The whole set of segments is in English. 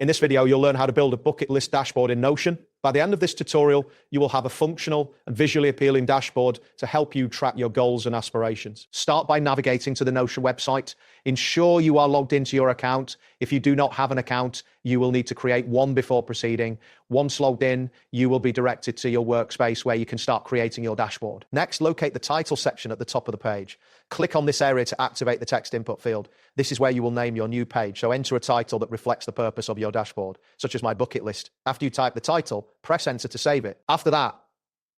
In this video, you'll learn how to build a bucket list dashboard in Notion. By the end of this tutorial, you will have a functional and visually appealing dashboard to help you track your goals and aspirations. Start by navigating to the Notion website. Ensure you are logged into your account. If you do not have an account, you will need to create one before proceeding. Once logged in, you will be directed to your workspace where you can start creating your dashboard. Next, locate the title section at the top of the page. Click on this area to activate the text input field. This is where you will name your new page. So enter a title that reflects the purpose of your dashboard, such as my bucket list. After you type the title, press enter to save it. After that,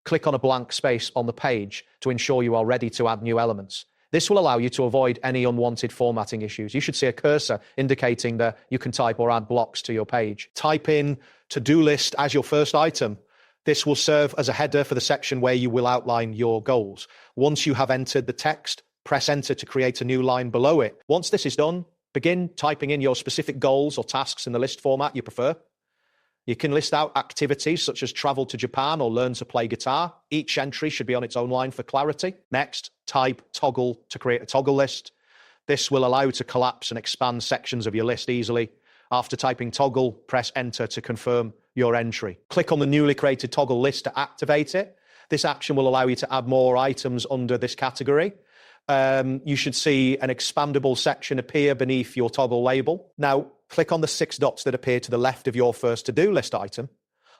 click on a blank space on the page to ensure you are ready to add new elements. This will allow you to avoid any unwanted formatting issues. You should see a cursor indicating that you can type or add blocks to your page. Type in to-do list as your first item. This will serve as a header for the section where you will outline your goals. Once you have entered the text, press enter to create a new line below it. Once this is done, begin typing in your specific goals or tasks in the list format you prefer. You can list out activities such as travel to Japan or learn to play guitar. Each entry should be on its own line for clarity. Next, type toggle to create a toggle list. This will allow you to collapse and expand sections of your list easily. After typing toggle, press enter to confirm your entry. Click on the newly created toggle list to activate it. This action will allow you to add more items under this category. You should see an expandable section appear beneath your toggle label. Now, click on the 6 dots that appear to the left of your first to-do list item.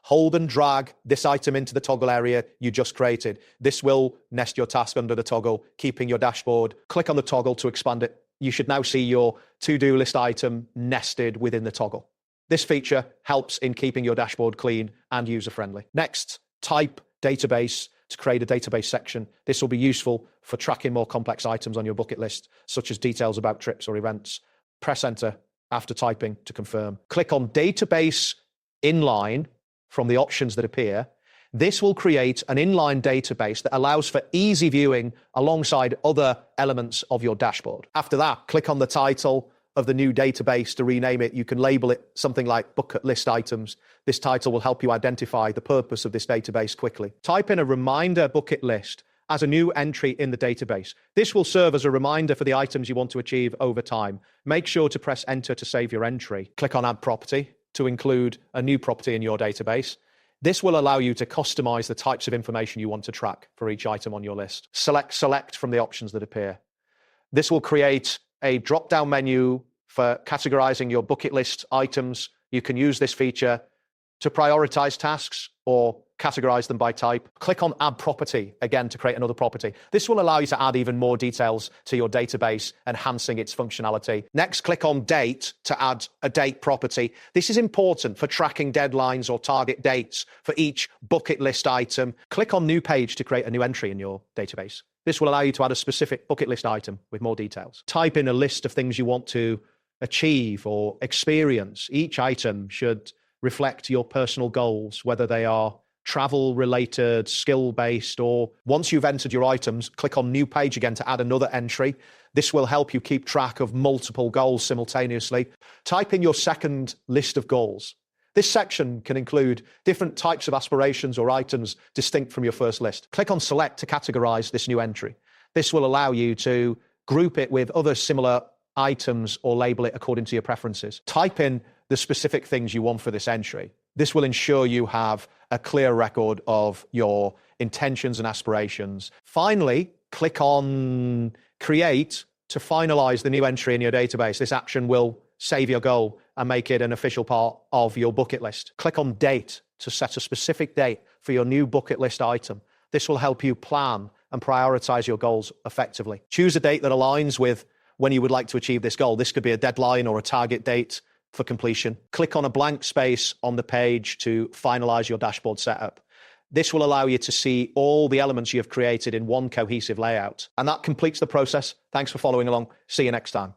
Hold and drag this item into the toggle area you just created. This will nest your task under the toggle, keeping your dashboard. Click on the toggle to expand it. You should now see your to-do list item nested within the toggle. This feature helps in keeping your dashboard clean and user-friendly. Next, type database to create a database section. This will be useful for tracking more complex items on your bucket list, such as details about trips or events. Press enter after typing to confirm. Click on Database Inline from the options that appear. This will create an inline database that allows for easy viewing alongside other elements of your dashboard. After that, click on the title of the new database to rename it. You can label it something like bucket list items. This title will help you identify the purpose of this database quickly. Type in a reminder bucket list as a new entry in the database. This will serve as a reminder for the items you want to achieve over time. Make sure to press enter to save your entry. Click on add property to include a new property in your database. This will allow you to customize the types of information you want to track for each item on your list. Select from the options that appear. This will create a drop-down menu for categorizing your bucket list items. You can use this feature to prioritize tasks or categorize them by type. Click on Add Property again to create another property. This will allow you to add even more details to your database, enhancing its functionality. Next, click on Date to add a date property. This is important for tracking deadlines or target dates for each bucket list item. Click on New Page to create a new entry in your database. This will allow you to add a specific bucket list item with more details. Type in a list of things you want to achieve or experience. Each item should reflect your personal goals, whether they are travel-related, skill-based, or once you've entered your items, click on New Page again to add another entry. This will help you keep track of multiple goals simultaneously. Type in your second list of goals. This section can include different types of aspirations or items distinct from your first list. Click on Select to categorize this new entry. This will allow you to group it with other similar items or label it according to your preferences. Type in the specific things you want for this entry. This will ensure you have a clear record of your intentions and aspirations. Finally, click on Create to finalize the new entry in your database. This action will save your goal and make it an official part of your bucket list. Click on Date to set a specific date for your new bucket list item. This will help you plan and prioritize your goals effectively. Choose a date that aligns with when you would like to achieve this goal. This could be a deadline or a target date for completion. Click on a blank space on the page to finalize your dashboard setup. This will allow you to see all the elements you have created in one cohesive layout. And that completes the process. Thanks for following along. See you next time.